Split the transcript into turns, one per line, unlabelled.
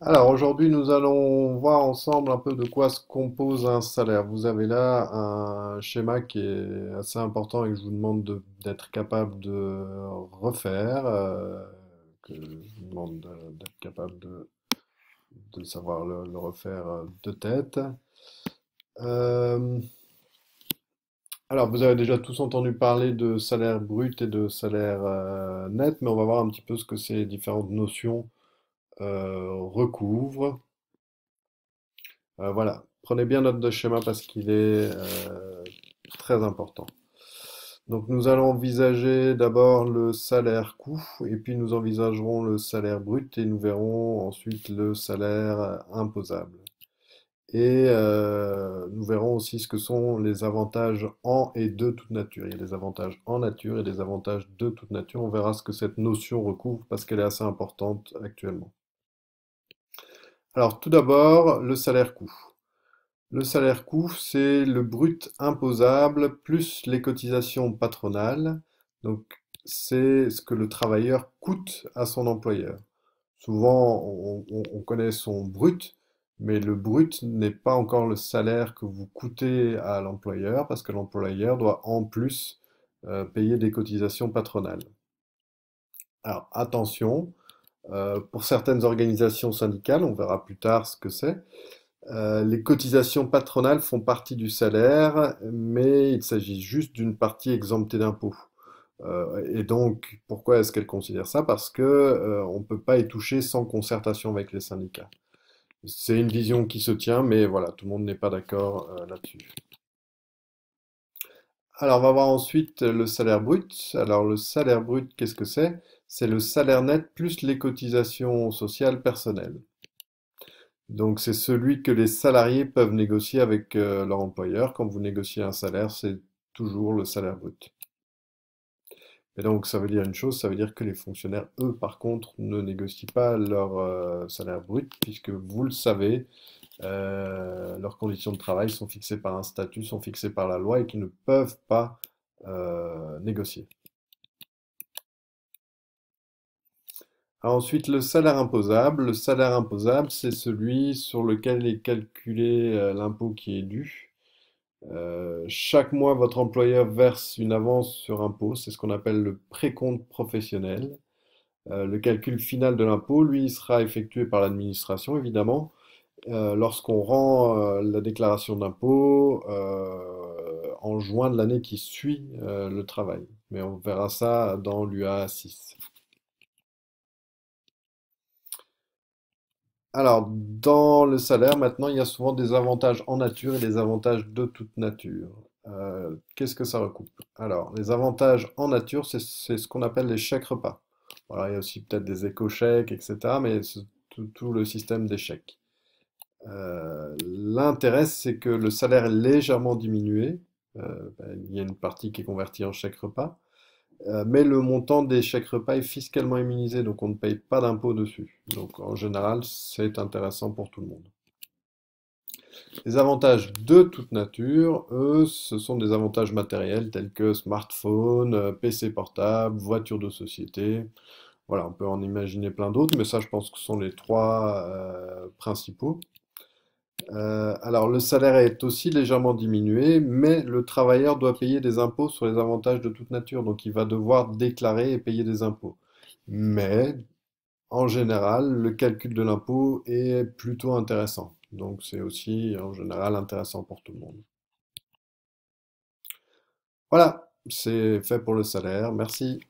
Alors aujourd'hui, nous allons voir ensemble un peu de quoi se compose un salaire. Vous avez là un schéma qui est assez important et que je vous demande d'être capable de refaire, que je vous demande d'être capable de savoir le refaire de tête. Euh, alors, vous avez déjà tous entendu parler de salaire brut et de salaire net, mais on va voir un petit peu ce que ces différentes notions recouvrent. Voilà, prenez bien note de ce schéma parce qu'il est très important. Donc nous allons envisager d'abord le salaire coût et puis nous envisagerons le salaire brut et nous verrons ensuite le salaire imposable. Et nous verrons aussi ce que sont les avantages en et de toute nature. Il y a des avantages en nature et des avantages de toute nature. On verra ce que cette notion recouvre parce qu'elle est assez importante actuellement. Alors tout d'abord, le salaire coût. Le salaire coût, c'est le brut imposable plus les cotisations patronales. Donc, c'est ce que le travailleur coûte à son employeur. Souvent, on connaît son brut, mais le brut n'est pas encore le salaire que vous coûtez à l'employeur, parce que l'employeur doit en plus payer des cotisations patronales. Alors, attention, pour certaines organisations syndicales, on verra plus tard ce que c'est, les cotisations patronales font partie du salaire, mais il s'agit juste d'une partie exemptée d'impôts. Et donc, pourquoi est-ce qu'elle considère ça? Parce que on ne peut pas y toucher sans concertation avec les syndicats. C'est une vision qui se tient, mais voilà, tout le monde n'est pas d'accord là-dessus. Alors, on va voir ensuite le salaire brut. Alors, le salaire brut, qu'est-ce que c'est? C'est le salaire net plus les cotisations sociales personnelles. Donc c'est celui que les salariés peuvent négocier avec leur employeur. Quand vous négociez un salaire, c'est toujours le salaire brut. Et donc ça veut dire une chose, ça veut dire que les fonctionnaires, eux, par contre, ne négocient pas leur salaire brut, puisque vous le savez, leurs conditions de travail sont fixées par un statut, sont fixées par la loi et qu'ils ne peuvent pas négocier. Ensuite, le salaire imposable. Le salaire imposable, c'est celui sur lequel est calculé l'impôt qui est dû. Chaque mois, votre employeur verse une avance sur impôt, c'est ce qu'on appelle le précompte professionnel. Le calcul final de l'impôt, lui, sera effectué par l'administration, évidemment, lorsqu'on rend la déclaration d'impôt en juin de l'année qui suit le travail. Mais on verra ça dans l'UA 6. Alors, dans le salaire, maintenant, il y a souvent des avantages en nature et des avantages de toute nature. Qu'est-ce que ça recoupe? Alors, les avantages en nature, c'est ce qu'on appelle les chèques repas. Voilà, il y a aussi peut-être des éco-chèques, etc., mais c'est tout le système des chèques. L'intérêt, c'est que le salaire est légèrement diminué. Il y a une partie qui est convertie en chèque repas. Mais le montant des chèques repas est fiscalement immunisé, donc on ne paye pas d'impôt dessus. Donc en général, c'est intéressant pour tout le monde. Les avantages de toute nature, eux, ce sont des avantages matériels tels que smartphone, PC portable, voiture de société. Voilà, on peut en imaginer plein d'autres, mais ça, je pense que ce sont les trois principaux. Alors, le salaire est aussi légèrement diminué, mais le travailleur doit payer des impôts sur les avantages de toute nature, donc il va devoir déclarer et payer des impôts. Mais, en général, le calcul de l'impôt est plutôt intéressant. Donc, c'est aussi, en général, intéressant pour tout le monde. Voilà, c'est fait pour le salaire. Merci.